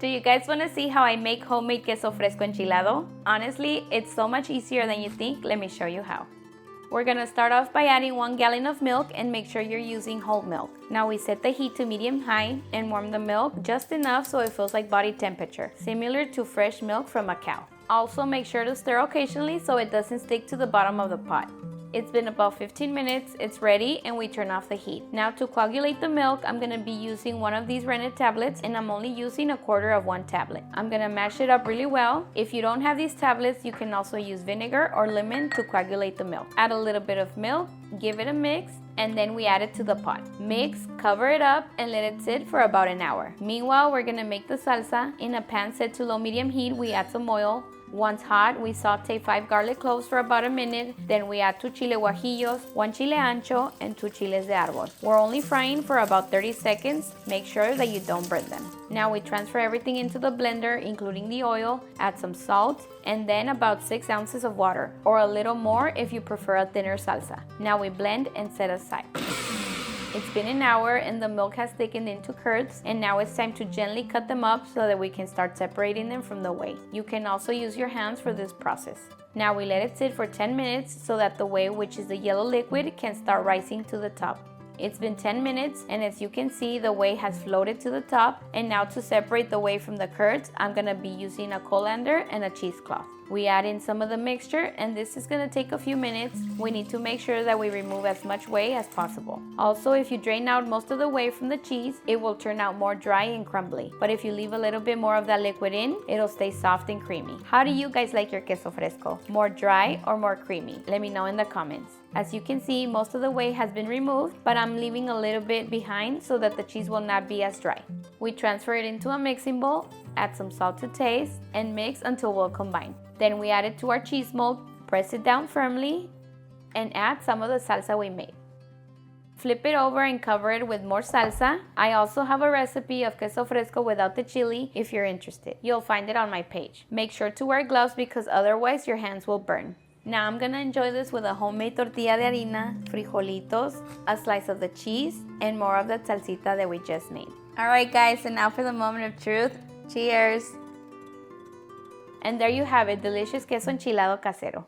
Do you guys want to see how I make homemade queso fresco enchilado? Honestly, it's so much easier than you think. Let me show you how. We're gonna start off by adding 1 gallon of milk and make sure you're using whole milk. Now we set the heat to medium-high and warm the milk just enough so it feels like body temperature, similar to fresh milk from a cow. Also make sure to stir occasionally so it doesn't stick to the bottom of the pot. It's been about 15 minutes, it's ready, and we turn off the heat. Now to coagulate the milk, I'm gonna be using one of these rennet tablets, and I'm only using 1/4 of 1 tablet. I'm gonna mash it up really well. If you don't have these tablets, you can also use vinegar or lemon to coagulate the milk. Add a little bit of milk, give it a mix, and then we add it to the pot. Mix, cover it up, and let it sit for about an hour. Meanwhile, we're gonna make the salsa. In a pan set to low-medium heat, we add some oil. Once hot, we saute 5 garlic cloves for about a minute. Then we add 2 chile guajillos, 1 chile ancho, and 2 chiles de arbol. We're only frying for about 30 seconds. Make sure that you don't burn them. Now we transfer everything into the blender, including the oil, add some salt, and then about 6 ounces of water, or a little more if you prefer a thinner salsa. Now we blend and set aside. It's been an hour and the milk has thickened into curds, and now it's time to gently cut them up so that we can start separating them from the whey. You can also use your hands for this process. Now we let it sit for 10 minutes so that the whey, which is the yellow liquid, can start rising to the top. It's been 10 minutes, and as you can see, the whey has floated to the top. And now to separate the whey from the curds, I'm gonna be using a colander and a cheesecloth. We add in some of the mixture, and this is gonna take a few minutes. We need to make sure that we remove as much whey as possible. Also, if you drain out most of the whey from the cheese, it will turn out more dry and crumbly. But if you leave a little bit more of that liquid in, it'll stay soft and creamy. How do you guys like your queso fresco? More dry or more creamy? Let me know in the comments. As you can see, most of the whey has been removed, but I'm leaving a little bit behind so that the cheese will not be as dry. We transfer it into a mixing bowl, add some salt to taste, and mix until well combined. Then we add it to our cheese mold, press it down firmly, and add some of the salsa we made. Flip it over and cover it with more salsa. I also have a recipe of queso fresco without the chili if you're interested. You'll find it on my page. Make sure to wear gloves because otherwise your hands will burn. Now I'm gonna enjoy this with a homemade tortilla de harina, frijolitos, a slice of the cheese, and more of the salsita that we just made. Alright guys, and now for the moment of truth. Cheers! And there you have it, delicious queso enchilado casero.